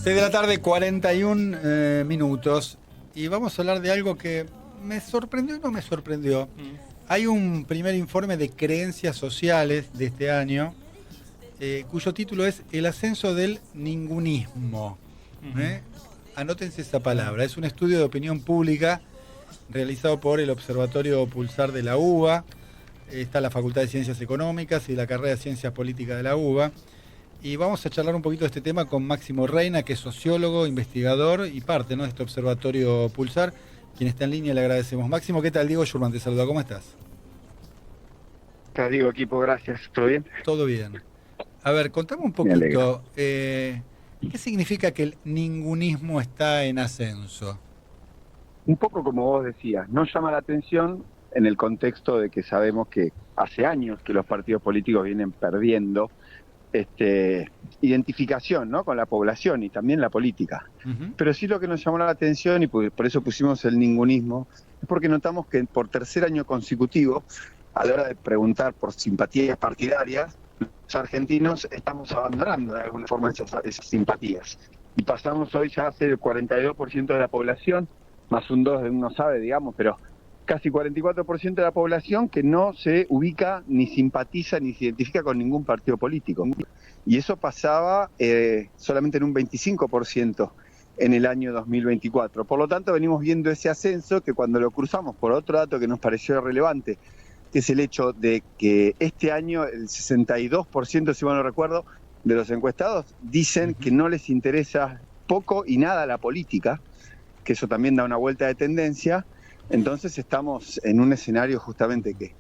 6 de la tarde, 41 minutos. Y vamos a hablar de algo que me sorprendió y no me sorprendió. Hay un primer informe de creencias sociales de este año, cuyo título es El ascenso del ningunismo. Anótense esa palabra. Es un estudio de opinión pública realizado por el Observatorio Pulsar de la UBA. Está la Facultad de Ciencias Económicas y la carrera de Ciencias Políticas de la UBA. Y vamos a charlar un poquito de este tema con Máximo Reina, que es sociólogo, investigador y parte, ¿no?, de este Observatorio Pulsar. Quien está en línea le agradecemos. Máximo, ¿qué tal? Diego Schurman te saluda. ¿Cómo estás? Te digo, equipo, gracias. ¿Todo bien? Todo bien. A ver, contame un poquito, ¿qué significa que el ningunismo está en ascenso? Un poco como vos decías, no llama la atención en el contexto de que sabemos que hace años que los partidos políticos vienen perdiendo identificación, ¿no?, con la población y también la política. Pero sí lo que nos llamó la atención, y por eso pusimos el ningunismo, es porque notamos que por tercer año consecutivo, a la hora de preguntar por simpatías partidarias, los argentinos estamos abandonando de alguna forma esas simpatías. Y pasamos hoy ya a ser el 42% de la población, más un 2 de uno sabe, digamos, pero casi 44% de la población que no se ubica, ni simpatiza, ni se identifica con ningún partido político. Y eso pasaba solamente en un 25% en el año 2024. Por lo tanto, venimos viendo ese ascenso que cuando lo cruzamos por otro dato que nos pareció relevante, que es el hecho de que este año el 62%, si mal no recuerdo, de los encuestados dicen que no les interesa poco y nada la política, que eso también da una vuelta de tendencia. Entonces estamos en un escenario justamente que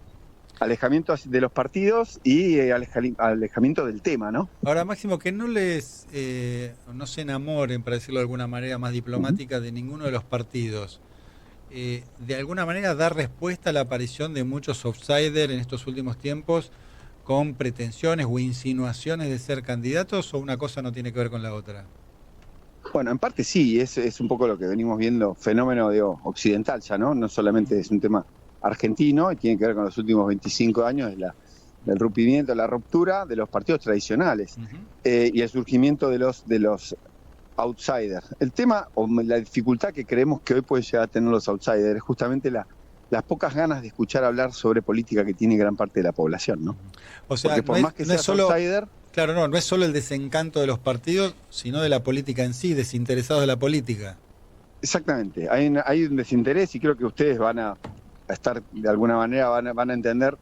alejamiento de los partidos y alejamiento del tema, ¿no? Ahora, Máximo, que no no se enamoren, para decirlo de alguna manera más diplomática, de ninguno de los partidos. De alguna manera da respuesta a la aparición de muchos outsiders en estos últimos tiempos con pretensiones o insinuaciones de ser candidatos, ¿o una cosa no tiene que ver con la otra? Bueno, en parte sí, es un poco lo que venimos viendo, fenómeno occidental ya, ¿no? No solamente es un tema argentino, y tiene que ver con los últimos 25 años del rompimiento, la ruptura de los partidos tradicionales y el surgimiento de los outsiders. El tema, o la dificultad que creemos que hoy pueden llegar a tener los outsiders, es justamente las pocas ganas de escuchar hablar sobre política que tiene gran parte de la población, ¿no? O sea, porque por más que seas outsider... Claro, no es solo el desencanto de los partidos, sino de la política en sí, desinteresados de la política. Exactamente, hay un desinterés, y creo que ustedes van a estar, de alguna manera, van a entender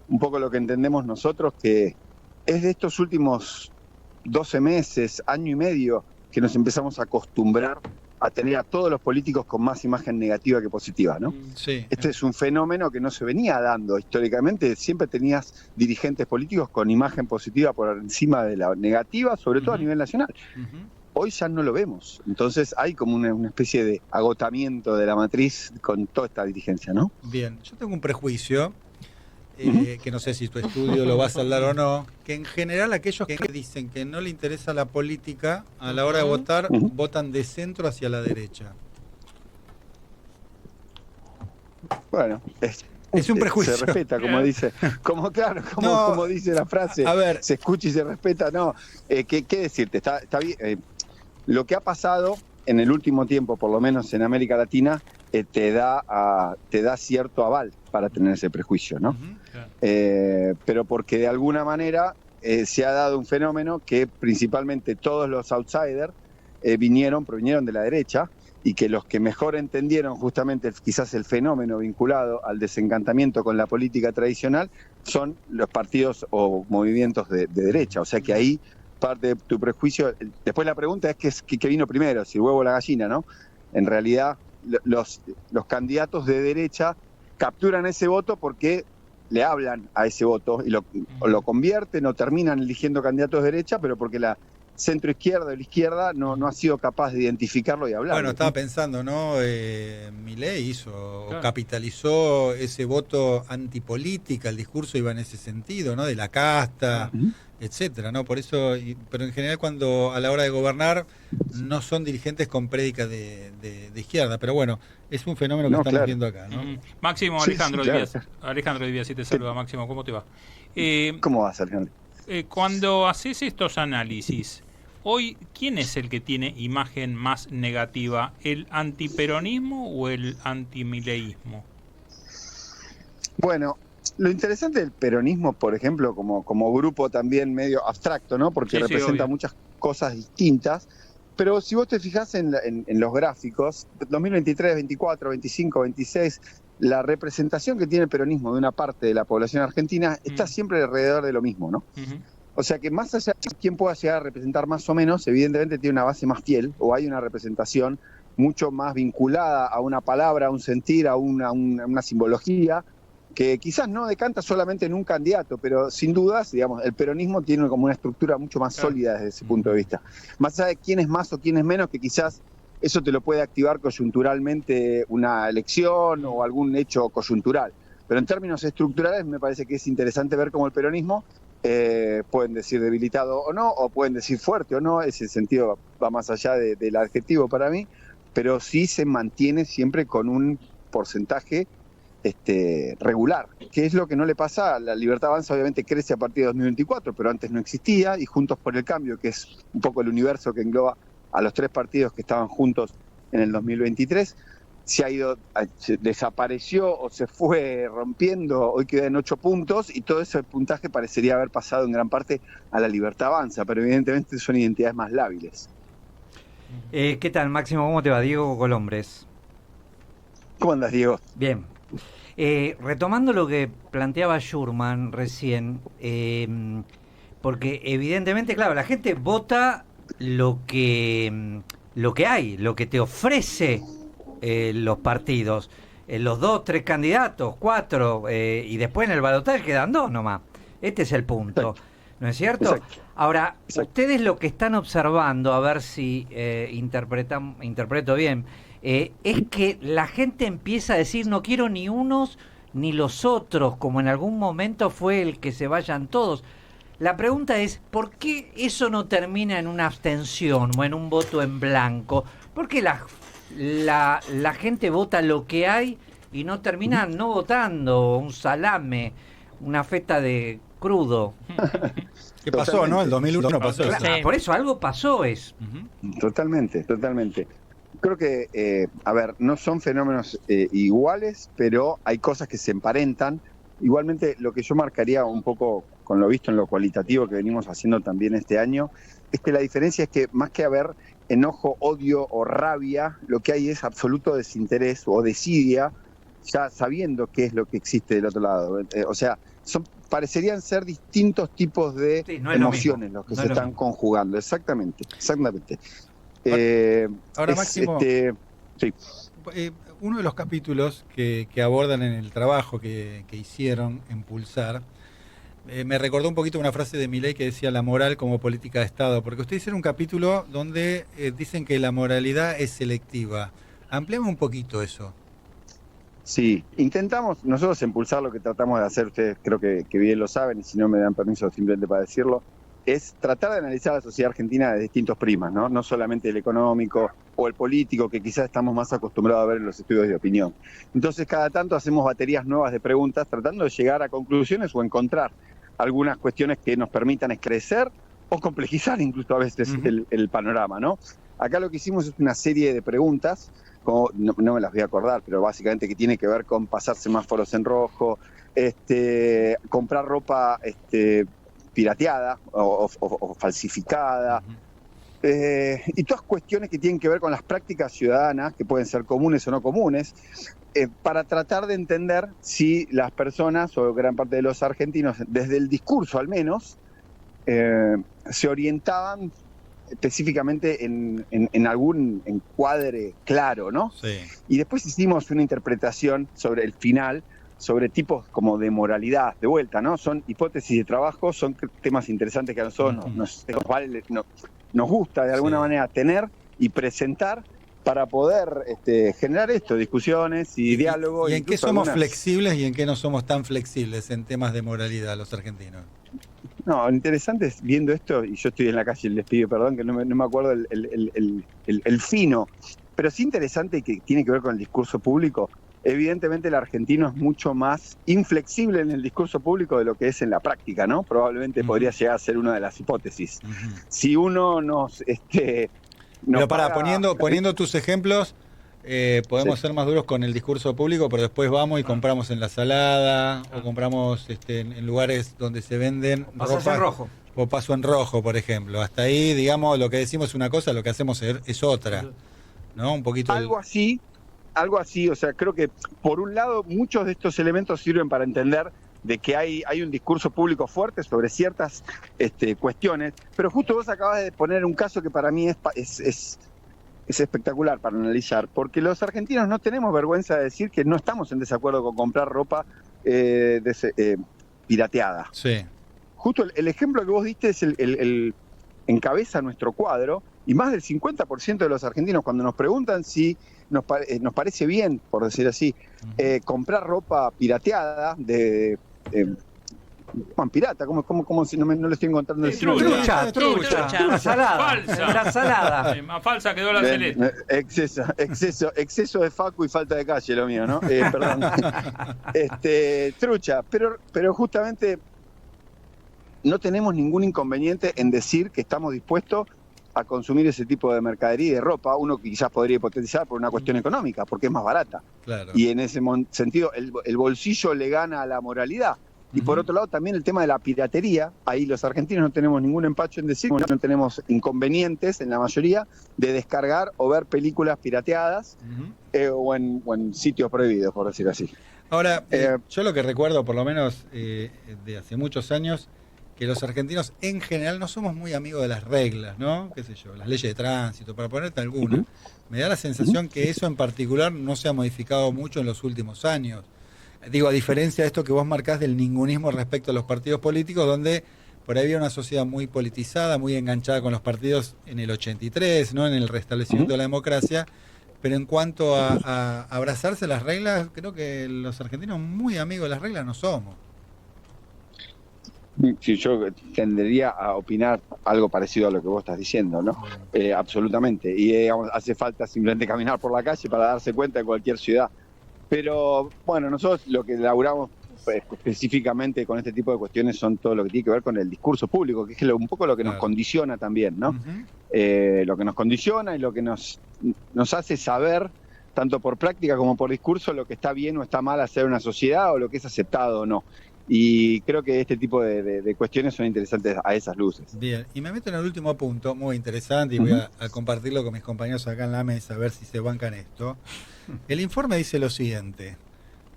un poco lo que entendemos nosotros, que es de estos últimos 12 meses, año y medio, que nos empezamos a acostumbrar a tener a todos los políticos con más imagen negativa que positiva, ¿no? Sí. Este es un fenómeno que no se venía dando históricamente. Siempre tenías dirigentes políticos con imagen positiva por encima de la negativa, sobre todo a nivel nacional. Hoy ya no lo vemos. Entonces hay como una especie de agotamiento de la matriz con toda esta dirigencia, ¿no? Bien, yo tengo un prejuicio, que no sé si tu estudio lo va a saldar o no, que en general aquellos que dicen que no le interesa la política, a la hora de votar, votan de centro hacia la derecha. Bueno, es un prejuicio. Se respeta, como dice, como dice la frase, a ver, se escucha y se respeta. No, ¿qué decirte? Está bien. Lo que ha pasado en el último tiempo, por lo menos en América Latina, te da cierto aval para tener ese prejuicio, ¿no? Pero porque de alguna manera se ha dado un fenómeno que principalmente todos los outsiders provinieron de la derecha, y que los que mejor entendieron justamente quizás el fenómeno vinculado al desencantamiento con la política tradicional son los partidos o movimientos de derecha. O sea que ahí parte de tu prejuicio. Después la pregunta es ¿qué vino primero? Si el huevo o la gallina, ¿no? En realidad los candidatos de derecha capturan ese voto porque le hablan a ese voto y lo convierten o terminan eligiendo candidatos de derecha, pero porque la centro izquierda o la izquierda no ha sido capaz de identificarlo y hablar. Bueno, estaba pensando, ¿no? Milei capitalizó ese voto antipolítica, el discurso iba en ese sentido, ¿no? De la casta, etcétera, ¿no? Por eso, pero en general cuando a la hora de gobernar no son dirigentes con prédica de izquierda, pero bueno, es un fenómeno que estamos viendo acá, ¿no? Máximo, Alejandro Díaz. Alejandro Díaz, si te saluda, Máximo, ¿cómo te va? ¿Cómo vas, Alejandro? Cuando haces estos análisis, Hoy, ¿quién es el que tiene imagen más negativa? ¿El antiperonismo o el antimileísmo? Bueno, lo interesante del peronismo, por ejemplo, como grupo también medio abstracto, ¿no? Porque representa muchas cosas distintas, pero si vos te fijás en los gráficos, 2023, 24, 25, 26, la representación que tiene el peronismo de una parte de la población argentina está siempre alrededor de lo mismo, ¿no? O sea que más allá de quién pueda llegar a representar más o menos, evidentemente tiene una base más fiel, o hay una representación mucho más vinculada a una palabra, a un sentir, a una simbología, que quizás no decanta solamente en un candidato, pero sin dudas, digamos, el peronismo tiene como una estructura mucho más sólida desde ese punto de vista. Más allá de quién es más o quién es menos, que quizás eso te lo puede activar coyunturalmente una elección o algún hecho coyuntural. Pero en términos estructurales me parece que es interesante ver cómo el peronismo, pueden decir debilitado o no, o pueden decir fuerte o no, ese sentido va más allá del adjetivo para mí, pero sí se mantiene siempre con un porcentaje regular, que es lo que no le pasa a la Libertad Avanza. Obviamente crece a partir de 2024, pero antes no existía, y Juntos por el Cambio, que es un poco el universo que engloba a los tres partidos que estaban juntos en el 2023, desapareció o se fue rompiendo, hoy queda en 8 puntos, y todo ese puntaje parecería haber pasado en gran parte a la Libertad Avanza, pero evidentemente son identidades más lábiles. ¿Qué tal, Máximo? ¿Cómo te va? Diego Colombres. ¿Cómo andas, Diego? Bien. Retomando lo que planteaba Schurman recién, porque evidentemente, claro, la gente vota lo que hay, lo que te ofrece los partidos, los 2, 3 candidatos, 4, y después en el balotaje quedan 2 nomás. Este es el punto, ¿no es cierto? Exacto. Ahora, Exacto. ustedes lo que están observando, a ver si interpreto bien, es que la gente empieza a decir no quiero ni unos ni los otros, como en algún momento fue el que se vayan todos. La pregunta es, ¿por qué eso no termina en una abstención o en un voto en blanco? ¿Por qué la gente vota lo que hay y no termina no votando un salame, una feta de crudo? ¿Qué pasó, no? El 2001 pasó eso. Claro, por eso algo pasó es. Totalmente. Creo que, no son fenómenos iguales, pero hay cosas que se emparentan. Igualmente, lo que yo marcaría un poco con lo visto en lo cualitativo que venimos haciendo también este año, es que la diferencia es que más que haber enojo, odio o rabia, lo que hay es absoluto desinterés o desidia, ya sabiendo qué es lo que existe del otro lado. O sea, parecerían ser distintos tipos de emociones los que se están conjugando. Exactamente. Ahora, Máximo, sí. Uno de los capítulos que abordan en el trabajo que hicieron en Pulsar, me recordó un poquito una frase de Milei que decía la moral como política de Estado, porque ustedes hicieron un capítulo donde dicen que la moralidad es selectiva. Ampliamos un poquito eso. Sí, intentamos, nosotros en Pulsar lo que tratamos de hacer, ustedes creo que bien lo saben, y si no me dan permiso simplemente para decirlo, es tratar de analizar la sociedad argentina de distintos prismas, ¿no? No solamente el económico o el político, que quizás estamos más acostumbrados a ver en los estudios de opinión. Entonces, cada tanto hacemos baterías nuevas de preguntas, tratando de llegar a conclusiones o encontrar algunas cuestiones que nos permitan esclarecer o complejizar incluso a veces el panorama, ¿no? Acá lo que hicimos es una serie de preguntas, como, no me las voy a acordar, pero básicamente que tiene que ver con pasar semáforos en rojo, comprar ropa pirateada o falsificada, y todas cuestiones que tienen que ver con las prácticas ciudadanas, que pueden ser comunes o no comunes, para tratar de entender si las personas o gran parte de los argentinos, desde el discurso al menos, se orientaban específicamente en algún encuadre claro, ¿no? Sí. Y después hicimos una interpretación sobre el final, sobre tipos como de moralidad, de vuelta, ¿no? Son hipótesis de trabajo, son temas interesantes que a nosotros nos gusta de alguna manera tener y presentar para poder generar discusiones y diálogo. ¿Y en qué somos flexibles y en qué no somos tan flexibles en temas de moralidad los argentinos? No, lo interesante es viendo esto, y yo estoy en la calle, les pido perdón que no me acuerdo el fino, pero sí interesante que tiene que ver con el discurso público, evidentemente el argentino es mucho más inflexible en el discurso público de lo que es en la práctica, ¿no? Probablemente podría llegar a ser una de las hipótesis. Si uno nos pero poniendo tus ejemplos, podemos ser más duros con el discurso público, pero después vamos y compramos en la salada o compramos en lugares donde se venden ropa en rojo. O paso en rojo, por ejemplo. Hasta ahí, digamos, lo que decimos es una cosa, lo que hacemos es otra, ¿no? Un poquito algo así, o sea, creo que por un lado muchos de estos elementos sirven para entender de que hay un discurso público fuerte sobre ciertas cuestiones, pero justo vos acabas de poner un caso que para mí es espectacular para analizar, porque los argentinos no tenemos vergüenza de decir que no estamos en desacuerdo con comprar ropa pirateada. Sí. Justo el ejemplo que vos diste es el encabeza nuestro cuadro, y más del 50% de los argentinos, cuando nos preguntan si nos parece bien, por decir así, comprar ropa pirateada de Juan Pirata, como si no le estoy encontrando el trucha, salada, la salada. Más falsa quedó la celeste. Exceso de facu y falta de calle lo mío, ¿no? Perdón. Trucha, pero justamente no tenemos ningún inconveniente en decir que estamos dispuestos a consumir ese tipo de mercadería y de ropa. Uno quizás podría hipotetizar por una cuestión económica, porque es más barata. Claro. Y en ese sentido el bolsillo le gana a la moralidad. Y por otro lado también el tema de la piratería, ahí los argentinos no tenemos ningún empacho en decir, no tenemos inconvenientes en la mayoría de descargar o ver películas pirateadas o en sitios prohibidos, por decir así. Ahora, yo lo que recuerdo, por lo menos de hace muchos años, que los argentinos en general no somos muy amigos de las reglas, ¿no? Qué sé yo, las leyes de tránsito, para ponerte alguna. Me da la sensación que eso en particular no se ha modificado mucho en los últimos años. Digo, a diferencia de esto que vos marcás del ningunismo respecto a los partidos políticos, donde por ahí había una sociedad muy politizada, muy enganchada con los partidos en el 83, ¿no? En el restablecimiento de la democracia. Pero en cuanto a abrazarse las reglas, creo que los argentinos muy amigos de las reglas no somos. Sí, yo tendería a opinar algo parecido a lo que vos estás diciendo, ¿no? Absolutamente. Y digamos, hace falta simplemente caminar por la calle para darse cuenta de cualquier ciudad. Pero bueno, nosotros lo que elaboramos específicamente con este tipo de cuestiones son todo lo que tiene que ver con el discurso público, que es un poco lo que nos condiciona también, ¿no? Lo que nos condiciona y lo que nos hace saber, tanto por práctica como por discurso, lo que está bien o está mal hacer en una sociedad o lo que es aceptado o no. Y creo que este tipo de cuestiones son interesantes a esas luces. Bien, y me meto en el último punto, muy interesante, y voy a compartirlo con mis compañeros acá en la mesa, a ver si se bancan esto. El informe dice lo siguiente: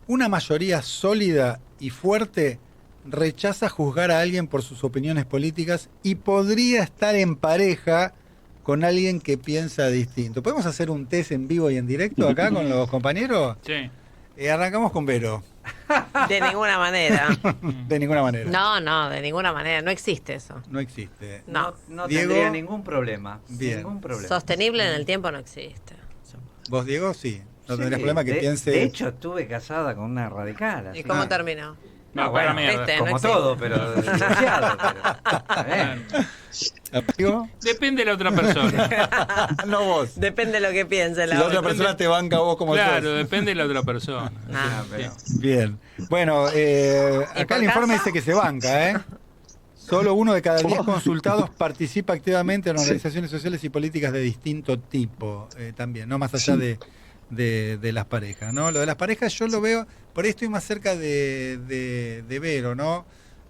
una mayoría sólida y fuerte rechaza juzgar a alguien por sus opiniones políticas y podría estar en pareja con alguien que piensa distinto. ¿Podemos hacer un test en vivo y en directo acá con los compañeros? Sí. Arrancamos con Vero. De ninguna manera. De ninguna manera. No, de ninguna manera. No existe eso. No existe. No. No Diego, tendría ningún problema. Bien. Ningún problema. Sostenible en el tiempo no existe. ¿Vos, Diego? Sí. No Sí, tendrías problema que piense... De hecho, estuve casada con una radical. ¿Y así. cómo terminó? No, para mierda. ¿viste? Como No todo, existe. pero divorciado. ¿Diego? Depende de la otra persona. No vos. Depende de lo que piense Si la la otra otra. persona te banca a vos como Claro, sos. depende de la otra persona. Ah, pero- Bien. Bueno, acá por el informe caso? dice que se banca, ¿eh? Solo 1 de cada 10 consultados participa activamente en organizaciones sociales y políticas de distinto tipo, también, no más allá de las parejas, ¿no? Lo de las parejas yo lo veo, por ahí estoy más cerca de Vero, ¿no?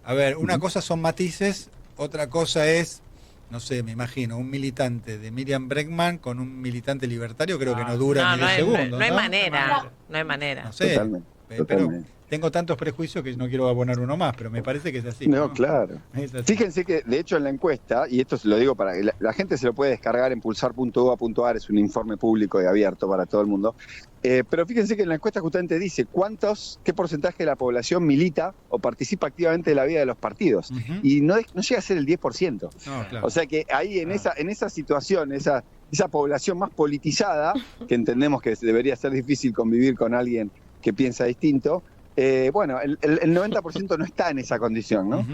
A ver, una cosa son matices, otra cosa es, no sé, me imagino, un militante de Miriam Bregman con un militante libertario, creo que no dura ni 10 segundos, no hay ¿no? manera. No hay manera. No sé, Totalmente, pero totalmente. tengo tantos prejuicios que no quiero abonar uno más, pero me parece que es así. No, claro. Es así. Fíjense que, de hecho, en la encuesta, y esto se lo digo para que la gente se lo puede descargar en pulsar.uva.ar, es un informe público y abierto para todo el mundo, pero fíjense que en la encuesta justamente dice qué porcentaje de la población milita o participa activamente de la vida de los partidos, Ujú. y no llega a ser el 10%. No, claro. O sea que ahí en esa situación, esa población más politizada, que entendemos que debería ser difícil convivir con alguien que piensa distinto, bueno, el 90% no está en esa condición, ¿no? Ujú.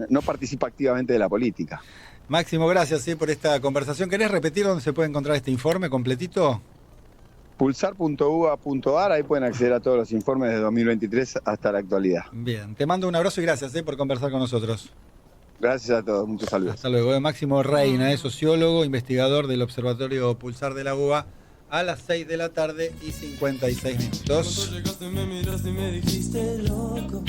No participa activamente de la política. Máximo, gracias por esta conversación. ¿Querés repetir dónde se puede encontrar este informe completito? pulsar.uba.ar, ahí pueden acceder a todos los informes de 2023 hasta la actualidad. Bien, te mando un abrazo y gracias por conversar con nosotros. Gracias a todos, muchos saludos. Hasta luego. Máximo Reina, sociólogo, investigador del Observatorio Pulsar de la UBA, a las 6 de la tarde y 56 minutos. Cuando llegaste me miraste y me dijiste loco.